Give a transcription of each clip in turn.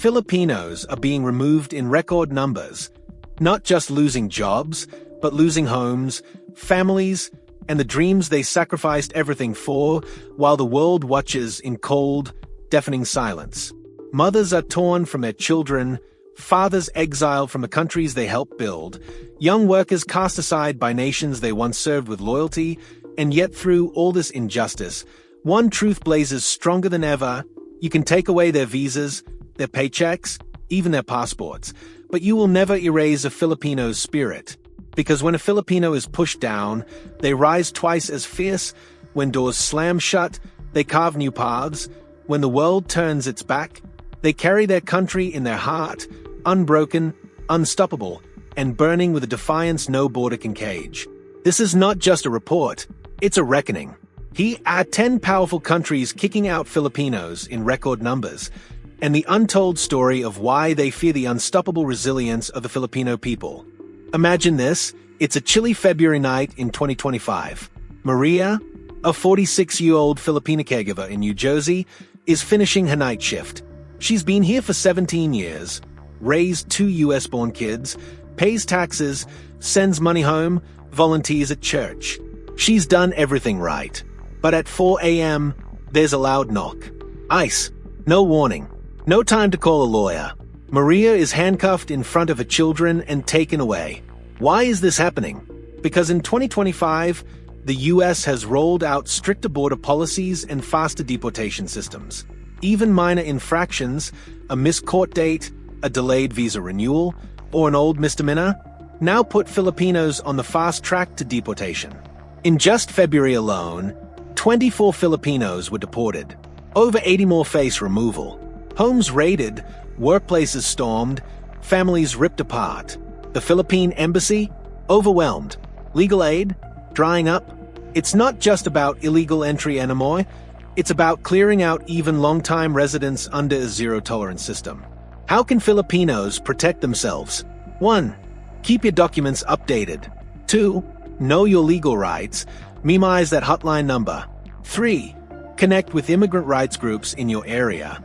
Filipinos are being removed in record numbers, not just losing jobs, but losing homes, families, and the dreams they sacrificed everything for, while the world watches in cold, deafening silence. Mothers are torn from their children, fathers exiled from the countries they helped build, young workers cast aside by nations they once served with loyalty, and yet through all this injustice, one truth blazes stronger than ever: you can take away their visas, their paychecks, even their passports, but you will never erase a Filipino's spirit. Because when a Filipino is pushed down, they rise twice as fierce. When doors slam shut, they carve new paths. When the world turns its back, they carry their country in their heart, unbroken, unstoppable, and burning with a defiance no border can cage. This is not just a report, it's a reckoning. Here are 10 powerful countries kicking out Filipinos in record numbers, and the untold story of why they fear the unstoppable resilience of the Filipino people. Imagine this: it's a chilly February night in 2025. Maria, a 46-year-old Filipina caregiver in New Jersey, is finishing her night shift. She's been here for 17 years, raised 2 US-born kids, pays taxes, sends money home, volunteers at church. She's done everything right. But at 4 a.m., there's a loud knock. ICE. No warning. No time to call a lawyer. Maria is handcuffed in front of her children and taken away. Why is this happening? Because in 2025, the US has rolled out stricter border policies and faster deportation systems. Even minor infractions, a missed court date, a delayed visa renewal, or an old misdemeanor, now put Filipinos on the fast track to deportation. In just February alone, 24 Filipinos were deported. Over 80 more face removal. Homes raided, workplaces stormed, families ripped apart. The Philippine embassy? Overwhelmed. Legal aid? Drying up. It's not just about illegal entry anymore. It's about clearing out even long-time residents under a zero-tolerance system. How can Filipinos protect themselves? 1. Keep your documents updated. 2. Know your legal rights. Memorize that hotline number. 3. Connect with immigrant rights groups in your area.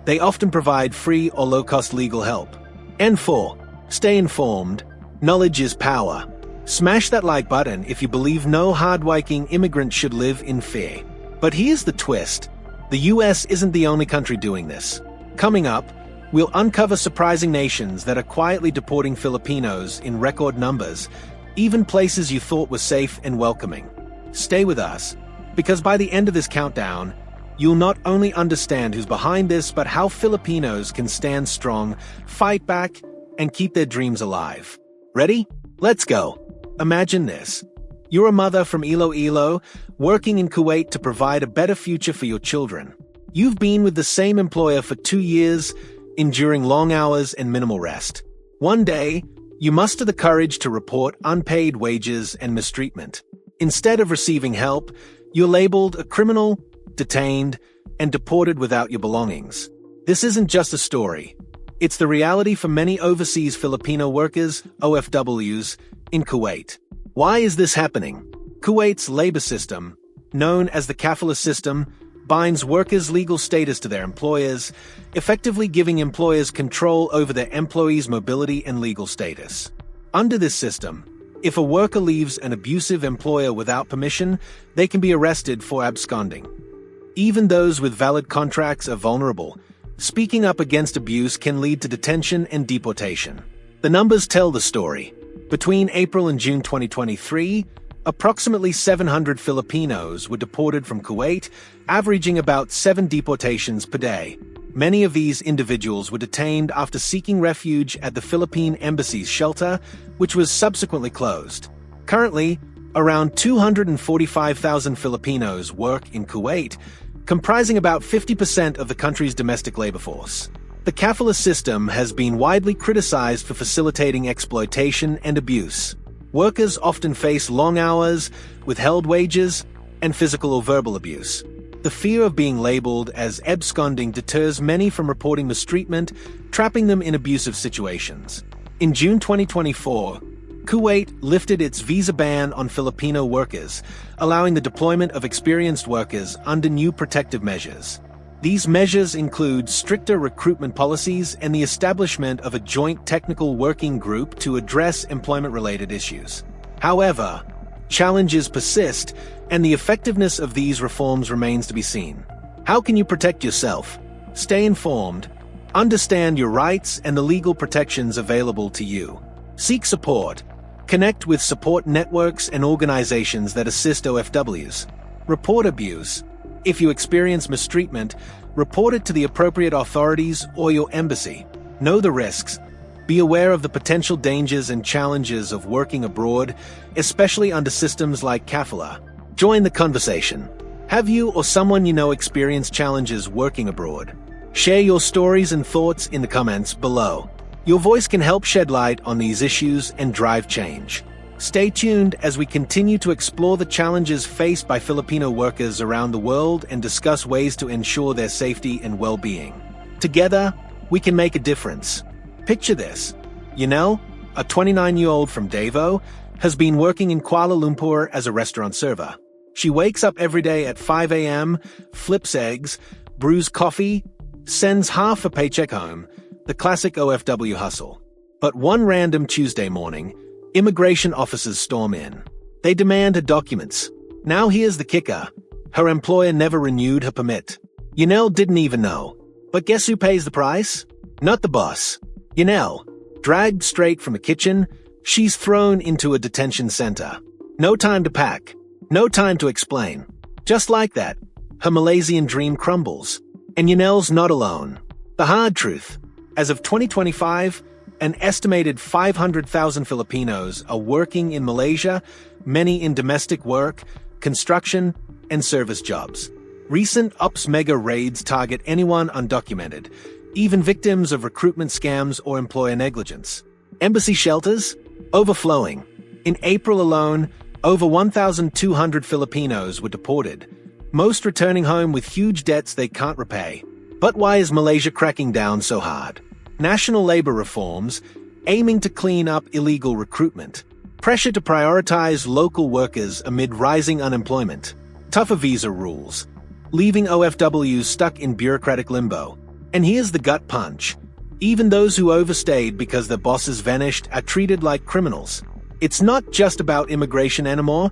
They often provide free or low-cost legal help. And 4. Stay informed. Knowledge is power. Smash that like button if you believe no hardworking immigrant should live in fear. But here's the twist. The US isn't the only country doing this. Coming up, we'll uncover surprising nations that are quietly deporting Filipinos in record numbers, even places you thought were safe and welcoming. Stay with us, because by the end of this countdown, you'll not only understand who's behind this, but how Filipinos can stand strong, fight back, and keep their dreams alive. Ready? Let's go. Imagine this. You're a mother from Iloilo, working in Kuwait to provide a better future for your children. You've been with the same employer for 2 years, enduring long hours and minimal rest. One day, you muster the courage to report unpaid wages and mistreatment. Instead of receiving help, you're labeled a criminal, detained, and deported without your belongings. This isn't just a story. It's the reality for many overseas Filipino workers, OFWs, in Kuwait. Why is this happening? Kuwait's labor system, known as the Kafala system, binds workers' legal status to their employers, effectively giving employers control over their employees' mobility and legal status. Under this system, if a worker leaves an abusive employer without permission, they can be arrested for absconding. Even those with valid contracts are vulnerable. Speaking up against abuse can lead to detention and deportation. The numbers tell the story. Between April and June 2023, approximately 700 Filipinos were deported from Kuwait, averaging about 7 deportations per day. Many of these individuals were detained after seeking refuge at the Philippine Embassy's shelter, which was subsequently closed. Currently, around 245,000 Filipinos work in Kuwait, comprising about 50% of the country's domestic labor force. The Kafala system has been widely criticized for facilitating exploitation and abuse. Workers often face long hours, withheld wages, and physical or verbal abuse. The fear of being labeled as absconding deters many from reporting mistreatment, trapping them in abusive situations. In June 2024, Kuwait lifted its visa ban on Filipino workers, allowing the deployment of experienced workers under new protective measures. These measures include stricter recruitment policies and the establishment of a joint technical working group to address employment-related issues. However, challenges persist, and the effectiveness of these reforms remains to be seen. How can you protect yourself? Stay informed, understand your rights and the legal protections available to you. Seek support. Connect with support networks and organizations that assist OFWs. Report abuse. If you experience mistreatment, report it to the appropriate authorities or your embassy. Know the risks. Be aware of the potential dangers and challenges of working abroad, especially under systems like Kafala. Join the conversation. Have you or someone you know experienced challenges working abroad? Share your stories and thoughts in the comments below. Your voice can help shed light on these issues and drive change. Stay tuned as we continue to explore the challenges faced by Filipino workers around the world and discuss ways to ensure their safety and well-being. Together, we can make a difference. Picture this. Yanel, a 29-year-old from Davao, has been working in Kuala Lumpur as a restaurant server. She wakes up every day at 5 a.m., flips eggs, brews coffee, sends half a paycheck home, the classic OFW hustle. But one random Tuesday morning, immigration officers storm in. They demand her documents. Now here's the kicker. Her employer never renewed her permit. Yanel didn't even know. But guess who pays the price? Not the boss. Yanel, dragged straight from the kitchen, she's thrown into a detention center. No time to pack. No time to explain. Just like that, her Malaysian dream crumbles. And Yanel's not alone. The hard truth. As of 2025, an estimated 500,000 Filipinos are working in Malaysia, many in domestic work, construction, and service jobs. Recent ops mega raids target anyone undocumented, even victims of recruitment scams or employer negligence. Embassy shelters? Overflowing. In April alone, over 1,200 Filipinos were deported, most returning home with huge debts they can't repay. But why is Malaysia cracking down so hard? National labor reforms, aiming to clean up illegal recruitment, pressure to prioritize local workers amid rising unemployment, tougher visa rules, leaving OFWs stuck in bureaucratic limbo. And here's the gut punch. Even those who overstayed because their bosses vanished are treated like criminals. It's not just about immigration anymore,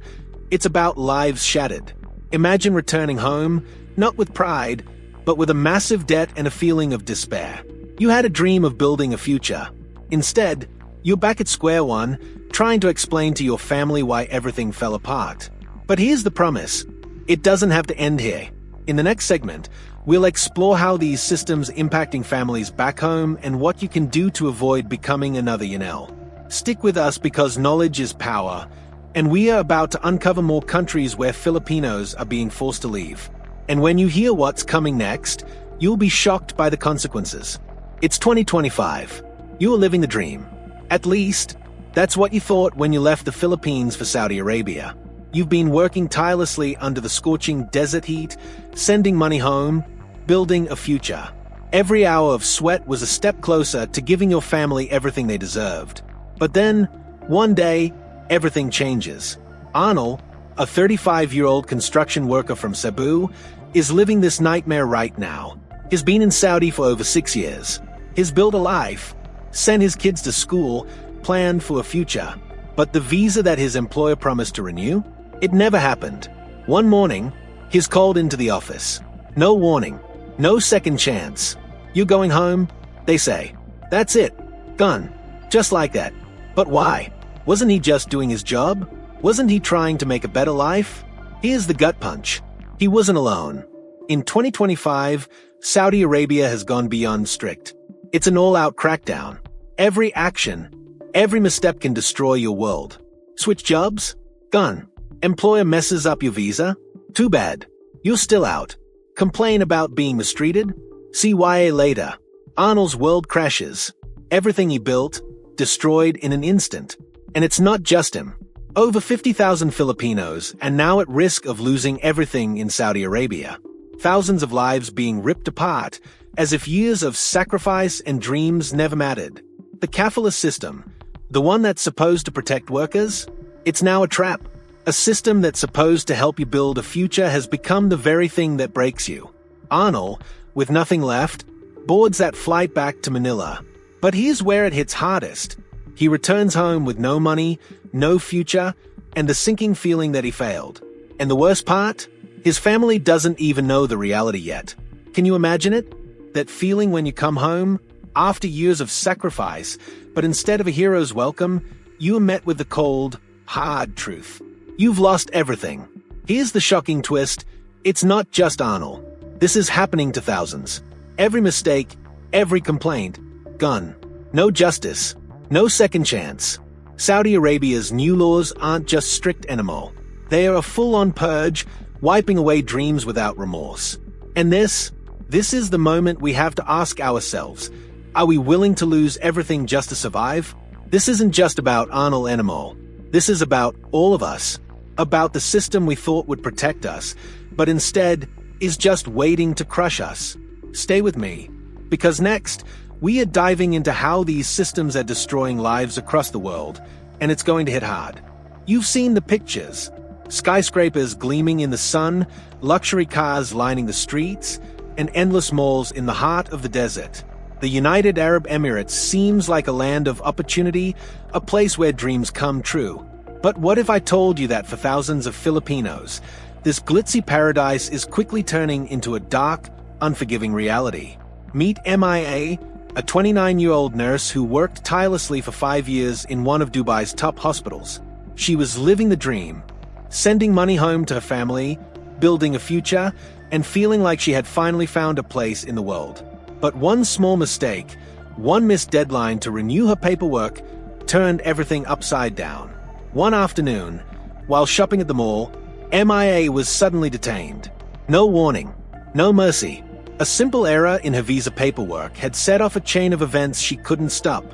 it's about lives shattered. Imagine returning home, not with pride, but with a massive debt and a feeling of despair. You had a dream of building a future. Instead, you're back at square one, trying to explain to your family why everything fell apart. But here's the promise. It doesn't have to end here. In the next segment, we'll explore how these systems impacting families back home and what you can do to avoid becoming another Yanel. Stick with us because knowledge is power, and we are about to uncover more countries where Filipinos are being forced to leave. And when you hear what's coming next, you'll be shocked by the consequences. It's 2025. You are living the dream. At least, that's what you thought when you left the Philippines for Saudi Arabia. You've been working tirelessly under the scorching desert heat, sending money home, building a future. Every hour of sweat was a step closer to giving your family everything they deserved. But then, one day, everything changes. Arnold, a 35-year-old construction worker from Cebu, is living this nightmare right now. He's been in Saudi for over 6 years. He's built a life, sent his kids to school, planned for a future. But the visa that his employer promised to renew? It never happened. One morning, he's called into the office. No warning, no second chance. You going home? They say. That's it. Gone. Just like that. But why? Wasn't he just doing his job? Wasn't he trying to make a better life? Here's the gut punch. He wasn't alone. In 2025, Saudi Arabia has gone beyond strict. It's an all-out crackdown. Every action, every misstep can destroy your world. Switch jobs? Gone. Employer messes up your visa? Too bad. You're still out. Complain about being mistreated? CYA later. Arnold's world crashes. Everything he built, destroyed in an instant. And it's not just him. Over 50,000 Filipinos are now at risk of losing everything in Saudi Arabia. Thousands of lives being ripped apart, as if years of sacrifice and dreams never mattered. The Kafala system, the one that's supposed to protect workers, it's now a trap. A system that's supposed to help you build a future has become the very thing that breaks you. Arnold, with nothing left, boards that flight back to Manila. But here's where it hits hardest. He returns home with no money, no future, and the sinking feeling that he failed. And the worst part? His family doesn't even know the reality yet. Can you imagine it? That feeling when you come home, after years of sacrifice, but instead of a hero's welcome, you are met with the cold, hard truth. You've lost everything. Here's the shocking twist. It's not just Arnold. This is happening to thousands. Every mistake, every complaint, gone. No justice. No second chance. Saudi Arabia's new laws aren't just strict anymore. They are a full-on purge, wiping away dreams without remorse. And this is the moment we have to ask ourselves, are we willing to lose everything just to survive? This isn't just about Arnold anymore. This is about all of us. About the system we thought would protect us, but instead is just waiting to crush us. Stay with me, because next, we are diving into how these systems are destroying lives across the world, and it's going to hit hard. You've seen the pictures. Skyscrapers gleaming in the sun, luxury cars lining the streets, and endless malls in the heart of the desert. The United Arab Emirates seems like a land of opportunity, a place where dreams come true. But what if I told you that for thousands of Filipinos, this glitzy paradise is quickly turning into a dark, unforgiving reality? Meet MIA, a 29-year-old nurse who worked tirelessly for 5 years in one of Dubai's top hospitals. She was living the dream, sending money home to her family, building a future, and feeling like she had finally found a place in the world. But one small mistake, one missed deadline to renew her paperwork, turned everything upside down. One afternoon, while shopping at the mall, MIA was suddenly detained. No warning, no mercy. A simple error in her visa paperwork had set off a chain of events she couldn't stop.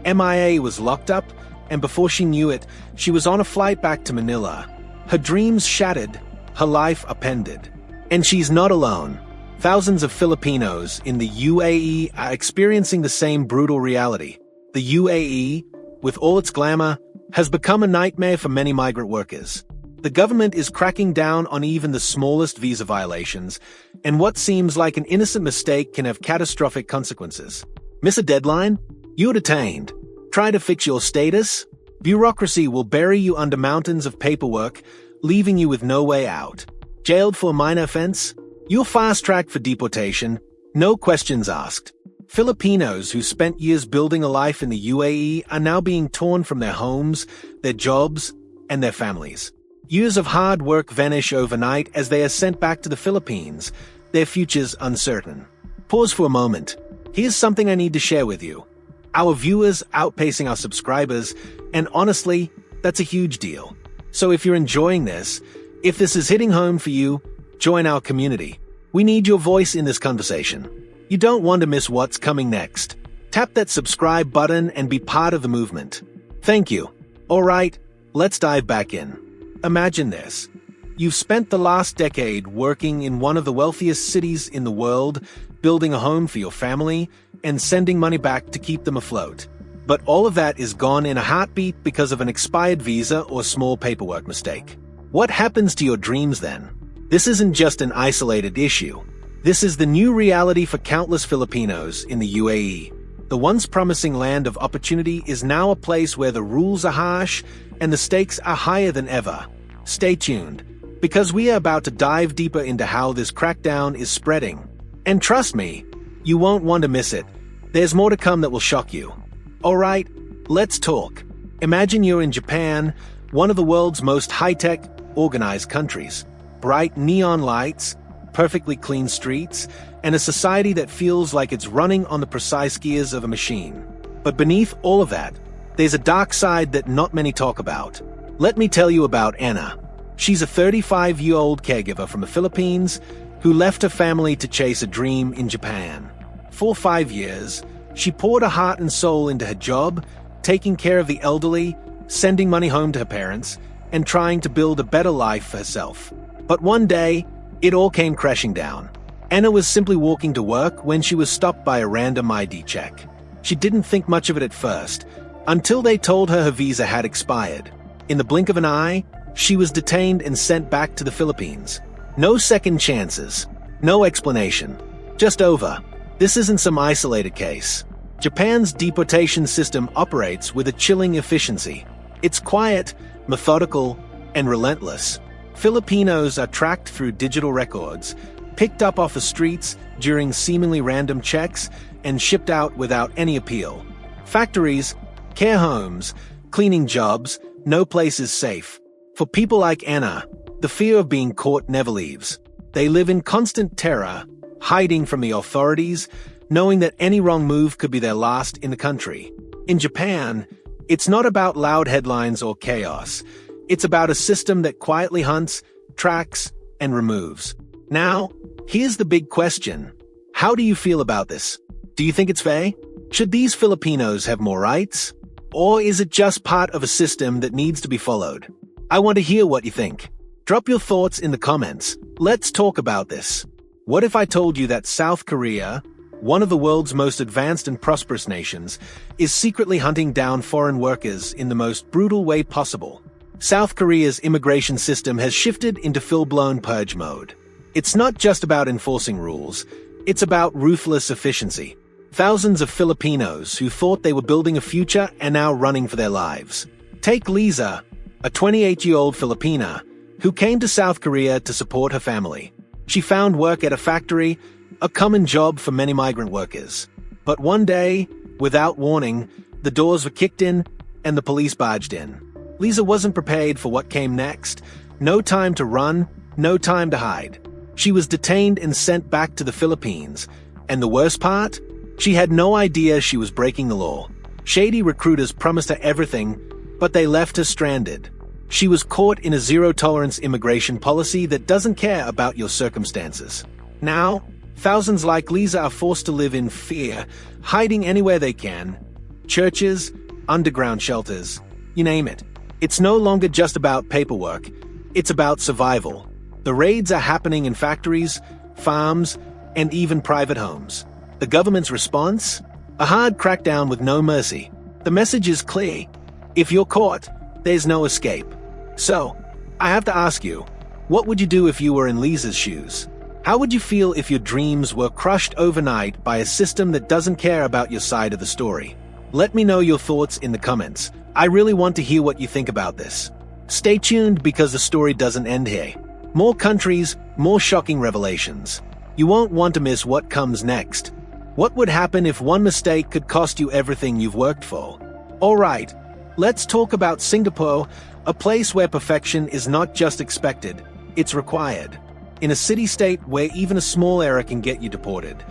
MIA was locked up, and before she knew it, she was on a flight back to Manila. Her dreams shattered, her life upended. And she's not alone. Thousands of Filipinos in the UAE are experiencing the same brutal reality. The UAE, with all its glamour, has become a nightmare for many migrant workers. The government is cracking down on even the smallest visa violations, and what seems like an innocent mistake can have catastrophic consequences. Miss a deadline? You're detained. Try to fix your status? Bureaucracy will bury you under mountains of paperwork, leaving you with no way out. Jailed for a minor offense? You're fast-tracked for deportation, no questions asked. Filipinos who spent years building a life in the UAE are now being torn from their homes, their jobs, and their families. Years of hard work vanish overnight as they are sent back to the Philippines, their futures uncertain. Pause for a moment. Here's something I need to share with you. Our viewers outpacing our subscribers, and honestly, that's a huge deal. So if you're enjoying this, if this is hitting home for you, join our community. We need your voice in this conversation. You don't want to miss what's coming next. Tap that subscribe button and be part of the movement. Thank you. All right, let's dive back in. Imagine this. You've spent the last decade working in one of the wealthiest cities in the world, building a home for your family, and sending money back to keep them afloat. But all of that is gone in a heartbeat because of an expired visa or small paperwork mistake. What happens to your dreams then? This isn't just an isolated issue. This is the new reality for countless Filipinos in the UAE. The once promising land of opportunity is now a place where the rules are harsh and the stakes are higher than ever. Stay tuned, because we are about to dive deeper into how this crackdown is spreading. And trust me, you won't want to miss it. There's more to come that will shock you. Alright, let's talk. Imagine you're in Japan, one of the world's most high-tech, organized countries. Bright neon lights, perfectly clean streets, and a society that feels like it's running on the precise gears of a machine. But beneath all of that, there's a dark side that not many talk about. Let me tell you about Anna. She's a 35-year-old caregiver from the Philippines who left her family to chase a dream in Japan. For 5 years, she poured her heart and soul into her job, taking care of the elderly, sending money home to her parents, and trying to build a better life for herself. But one day, it all came crashing down. Anna was simply walking to work when she was stopped by a random ID check. She didn't think much of it at first, until they told her visa had expired. In the blink of an eye, she was detained and sent back to the Philippines. No second chances, no explanation. Just over. This isn't some isolated case. Japan's deportation system operates with a chilling efficiency. It's quiet, methodical, and relentless. Filipinos are tracked through digital records, picked up off the streets during seemingly random checks, and shipped out without any appeal. Factories, care homes, cleaning jobs, no place is safe. For people like Anna, the fear of being caught never leaves. They live in constant terror, hiding from the authorities, knowing that any wrong move could be their last in the country. In Japan, it's not about loud headlines or chaos. It's about a system that quietly hunts, tracks, and removes. Now, here's the big question. How do you feel about this? Do you think it's fair? Should these Filipinos have more rights? Or is it just part of a system that needs to be followed? I want to hear what you think. Drop your thoughts in the comments. Let's talk about this. What if I told you that South Korea, one of the world's most advanced and prosperous nations, is secretly hunting down foreign workers in the most brutal way possible? South Korea's immigration system has shifted into full-blown purge mode. It's not just about enforcing rules, it's about ruthless efficiency. Thousands of Filipinos who thought they were building a future are now running for their lives. Take Lisa, a 28-year-old Filipina, who came to South Korea to support her family. She found work at a factory, a common job for many migrant workers. But one day, without warning, the doors were kicked in and the police barged in. Lisa wasn't prepared for what came next. No time to run, no time to hide. She was detained and sent back to the Philippines. And the worst part? She had no idea she was breaking the law. Shady recruiters promised her everything, but they left her stranded. She was caught in a zero-tolerance immigration policy that doesn't care about your circumstances. Now, thousands like Lisa are forced to live in fear, hiding anywhere they can. Churches, underground shelters, you name it. It's no longer just about paperwork, it's about survival. The raids are happening in factories, farms, and even private homes. The government's response? A hard crackdown with no mercy. The message is clear. If you're caught, there's no escape. So, I have to ask you, what would you do if you were in Lisa's shoes? How would you feel if your dreams were crushed overnight by a system that doesn't care about your side of the story? Let me know your thoughts in the comments. I really want to hear what you think about this. Stay tuned because the story doesn't end here. More countries, more shocking revelations. You won't want to miss what comes next. What would happen if one mistake could cost you everything you've worked for? Alright, let's talk about Singapore, a place where perfection is not just expected, it's required. In a city-state where even a small error can get you deported.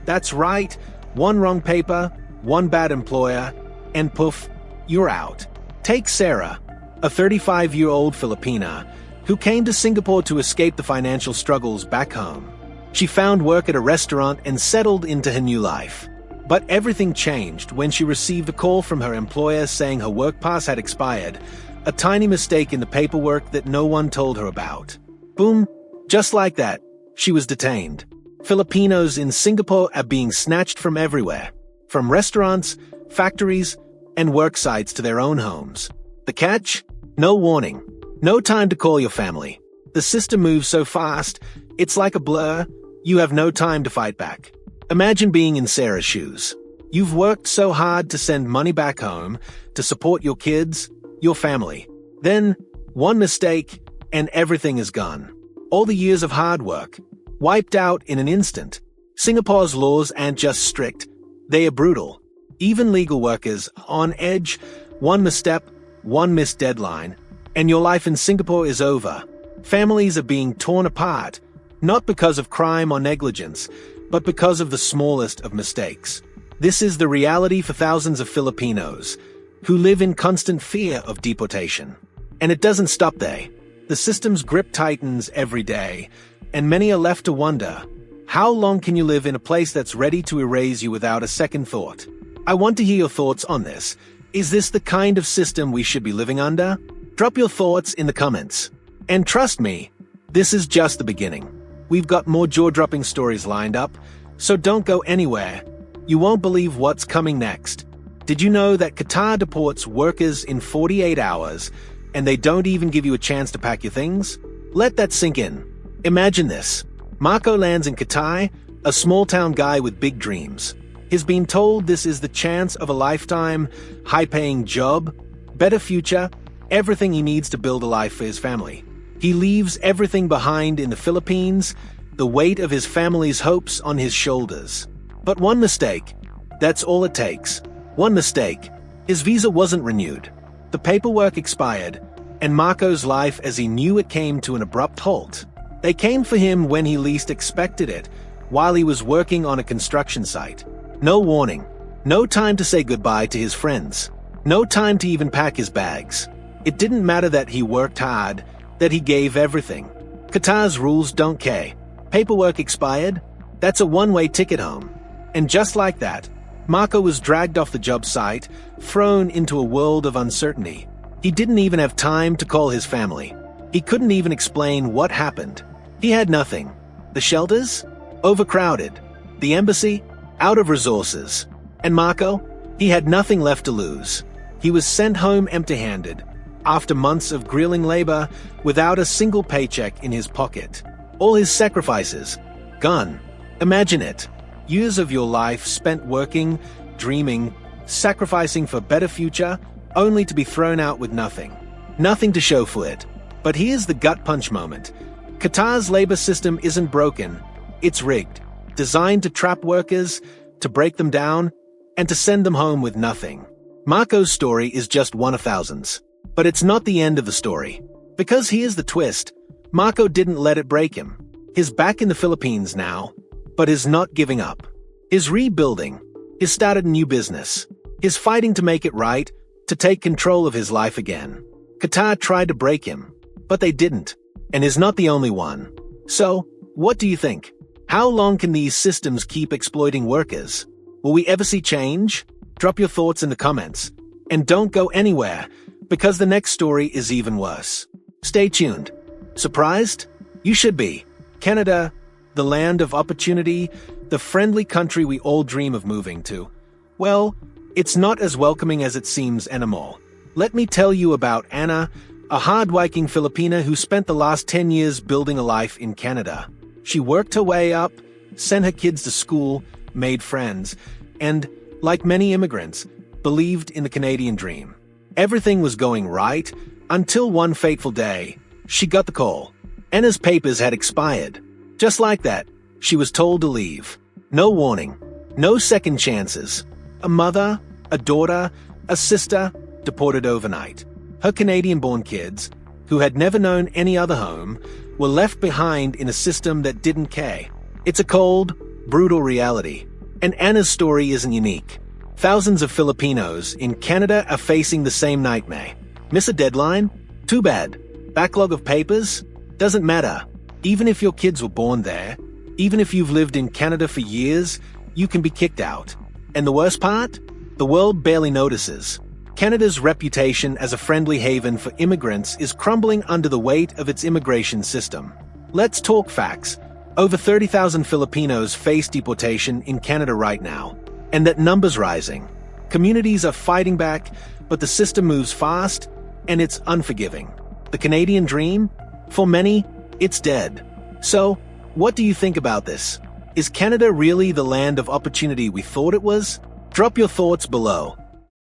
That's right, one wrong paper, one bad employer, and poof, you're out. Take Sarah, a 35-year-old Filipina, who came to Singapore to escape the financial struggles back home. She found work at a restaurant and settled into her new life. But everything changed when she received a call from her employer saying her work pass had expired, a tiny mistake in the paperwork that no one told her about. Boom, just like that, she was detained. Filipinos in Singapore are being snatched from everywhere, from restaurants, factories, and work sites to their own homes. The catch? No warning. No time to call your family. The system moves so fast, it's like a blur. You have no time to fight back. Imagine being in Sarah's shoes. You've worked so hard to send money back home, to support your kids, your family. Then, one mistake, and everything is gone. All the years of hard work, wiped out in an instant. Singapore's laws aren't just strict, they are brutal. Even legal workers, on edge, one misstep, one missed deadline, and your life in Singapore is over. Families are being torn apart, not because of crime or negligence, but because of the smallest of mistakes. This is the reality for thousands of Filipinos, who live in constant fear of deportation. And it doesn't stop there. The system's grip tightens every day, and many are left to wonder, how long can you live in a place that's ready to erase you without a second thought? I want to hear your thoughts on this. Is this the kind of system we should be living under? Drop your thoughts in the comments. And trust me, this is just the beginning. We've got more jaw-dropping stories lined up, so don't go anywhere. You won't believe what's coming next. Did you know that Qatar deports workers in 48 hours, and they don't even give you a chance to pack your things? Let that sink in. Imagine this. Marco lands in Qatar, a small-town guy with big dreams. He's been told this is the chance of a lifetime, high-paying job, better future, everything he needs to build a life for his family. He leaves everything behind in the Philippines, the weight of his family's hopes on his shoulders. But one mistake. That's all it takes. One mistake. His visa wasn't renewed. The paperwork expired, and Marco's life as he knew it came to an abrupt halt. They came for him when he least expected it, while he was working on a construction site. No warning. No time to say goodbye to his friends. No time to even pack his bags. It didn't matter that he worked hard, that he gave everything. Qatar's rules don't care. Paperwork expired? That's a one-way ticket home. And just like that, Marco was dragged off the job site, thrown into a world of uncertainty. He didn't even have time to call his family. He couldn't even explain what happened. He had nothing. The shelters? Overcrowded. The embassy? Out of resources. And Marco? He had nothing left to lose. He was sent home empty-handed, after months of grueling labor, without a single paycheck in his pocket. All his sacrifices, gone. Imagine it. Years of your life spent working, dreaming, sacrificing for a better future, only to be thrown out with nothing. Nothing to show for it. But here's the gut punch moment. Qatar's labor system isn't broken. It's rigged. Designed to trap workers, to break them down, and to send them home with nothing. Marco's story is just one of thousands. But it's not the end of the story. Because here's the twist. Marco didn't let it break him. He's back in the Philippines now, but is not giving up. He's rebuilding. He's started a new business. He's fighting to make it right, to take control of his life again. Qatar tried to break him, but they didn't, and is not the only one. So, what do you think? How long can these systems keep exploiting workers? Will we ever see change? Drop your thoughts in the comments. And don't go anywhere, because the next story is even worse. Stay tuned. Surprised? You should be. Canada, the land of opportunity, the friendly country we all dream of moving to. Well, it's not as welcoming as it seems anymore. Let me tell you about Anna, a hardworking Filipina who spent the last 10 years building a life in Canada. She worked her way up, sent her kids to school, made friends, and, like many immigrants, believed in the Canadian dream. Everything was going right until one fateful day, she got the call. Anna's papers had expired. Just like that, she was told to leave. No warning, no second chances. A mother, a daughter, a sister, deported overnight. Her Canadian-born kids, who had never known any other home, were left behind in a system that didn't care. It's a cold, brutal reality. And Anna's story isn't unique. Thousands of Filipinos in Canada are facing the same nightmare. Miss a deadline? Too bad. Backlog of papers? Doesn't matter. Even if your kids were born there, even if you've lived in Canada for years, you can be kicked out. And the worst part? The world barely notices. Canada's reputation as a friendly haven for immigrants is crumbling under the weight of its immigration system. Let's talk facts. Over 30,000 Filipinos face deportation in Canada right now. And that number's rising. Communities are fighting back, but the system moves fast, and it's unforgiving. The Canadian dream? For many, it's dead. So, what do you think about this? Is Canada really the land of opportunity we thought it was? Drop your thoughts below.